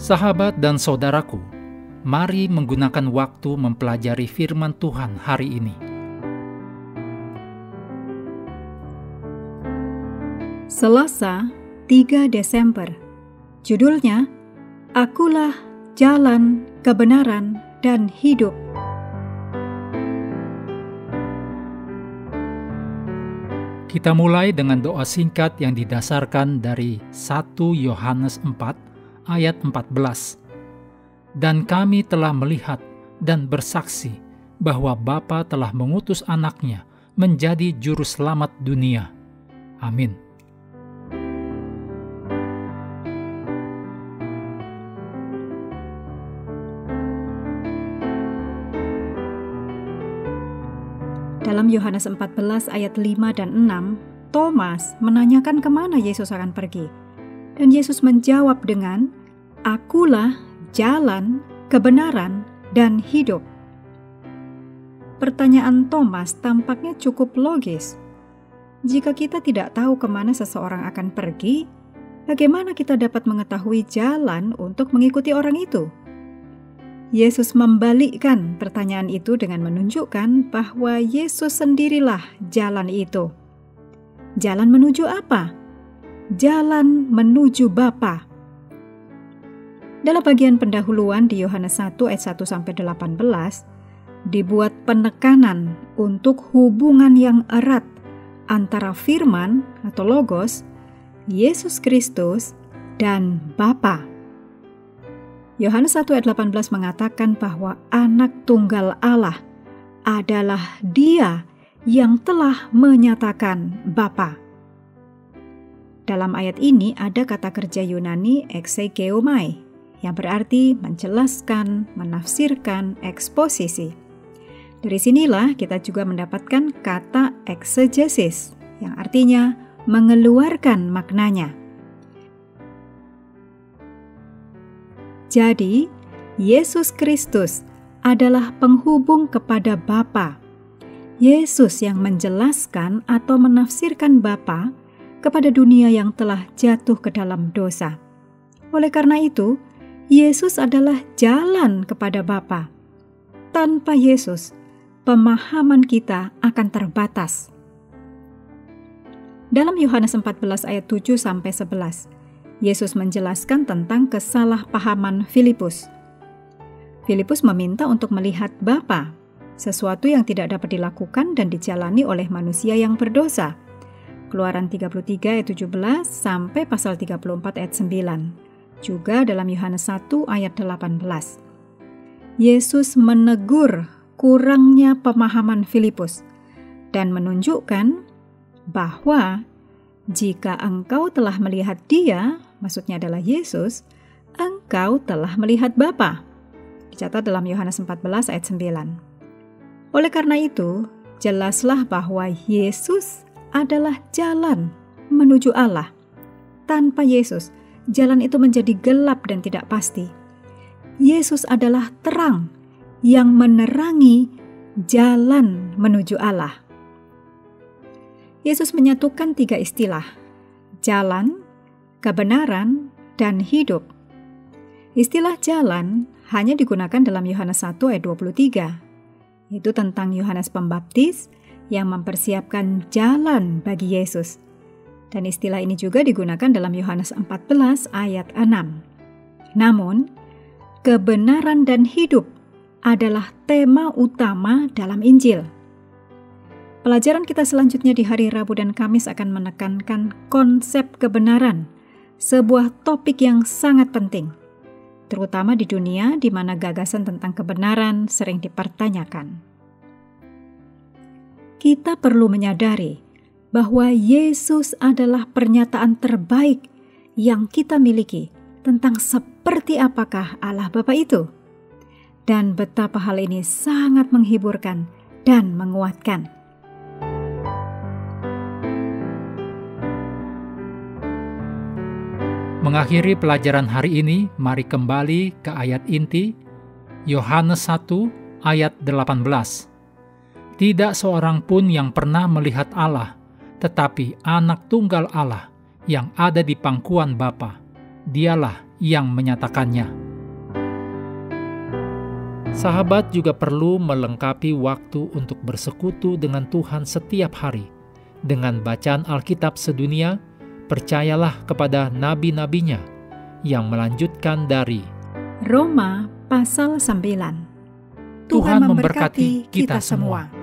Sahabat dan saudaraku, mari menggunakan waktu mempelajari firman Tuhan hari ini. Selasa, 3 Desember. Judulnya, Akulah Jalan, Kebenaran, dan Hidup. Kita mulai dengan doa singkat yang didasarkan dari 1 Yohanes 4 ayat 14. Dan kami telah melihat dan bersaksi bahwa Bapa telah mengutus anaknya menjadi juru selamat dunia. Amin. Dalam Yohanes 14 ayat 5 dan 6, Thomas menanyakan kemana Yesus akan pergi. Dan Yesus menjawab dengan, Akulah jalan, kebenaran, dan hidup. Pertanyaan Thomas tampaknya cukup logis. Jika kita tidak tahu kemana seseorang akan pergi, bagaimana kita dapat mengetahui jalan untuk mengikuti orang itu? Yesus membalikkan pertanyaan itu dengan menunjukkan bahwa Yesus sendirilah jalan itu. Jalan menuju apa? Jalan menuju Bapa. Dalam bagian pendahuluan di Yohanes 1 ayat 1-18, dibuat penekanan untuk hubungan yang erat antara firman atau logos, Yesus Kristus, dan Bapa. Yohanes 1 ayat 18 mengatakan bahwa anak tunggal Allah adalah Dia yang telah menyatakan Bapa. Dalam ayat ini ada kata kerja Yunani exegeomai, yang berarti menjelaskan, menafsirkan, eksposisi. Dari sinilah kita juga mendapatkan kata exegesis, yang artinya mengeluarkan maknanya. Jadi, Yesus Kristus adalah penghubung kepada Bapa. Yesus yang menjelaskan atau menafsirkan Bapa kepada dunia yang telah jatuh ke dalam dosa. Oleh karena itu, Yesus adalah jalan kepada Bapa. Tanpa Yesus, pemahaman kita akan terbatas. Dalam Yohanes 14 ayat 7-11, Yesus menjelaskan tentang kesalahpahaman Filipus. Filipus meminta untuk melihat Bapa, sesuatu yang tidak dapat dilakukan dan dijalani oleh manusia yang berdosa. Keluaran 33 ayat 17 sampai pasal 34 ayat 9. Juga dalam Yohanes 1 ayat 18. Yesus menegur kurangnya pemahaman Filipus dan menunjukkan bahwa jika engkau telah melihat Dia, maksudnya adalah Yesus, engkau telah melihat Bapa. Dicatat dalam Yohanes 14 ayat 9. Oleh karena itu, jelaslah bahwa Yesus adalah jalan menuju Allah. Tanpa Yesus, jalan itu menjadi gelap dan tidak pasti. Yesus adalah terang yang menerangi jalan menuju Allah. Yesus menyatukan 3 istilah, jalan, kebenaran, dan hidup. Istilah jalan hanya digunakan dalam Yohanes 1 ayat 23, yaitu tentang Yohanes Pembaptis yang mempersiapkan jalan bagi Yesus. Dan istilah ini juga digunakan dalam Yohanes 14 ayat 6. Namun, kebenaran dan hidup adalah tema utama dalam Injil. Pelajaran kita selanjutnya di hari Rabu dan Kamis akan menekankan konsep kebenaran, sebuah topik yang sangat penting, terutama di dunia di mana gagasan tentang kebenaran sering dipertanyakan. Kita perlu menyadari bahwa Yesus adalah pernyataan terbaik yang kita miliki tentang seperti apakah Allah Bapa itu, dan betapa hal ini sangat menghiburkan dan menguatkan. Mengakhiri pelajaran hari ini, mari kembali ke ayat inti, Yohanes 1 ayat 18. Tidak seorang pun yang pernah melihat Allah, tetapi anak tunggal Allah yang ada di pangkuan Bapa, Dialah yang menyatakannya. Sahabat juga perlu melengkapi waktu untuk bersekutu dengan Tuhan setiap hari. Dengan bacaan Alkitab sedunia, percayalah kepada nabi-nabinya yang melanjutkan dari Roma pasal 9. Tuhan memberkati kita semua.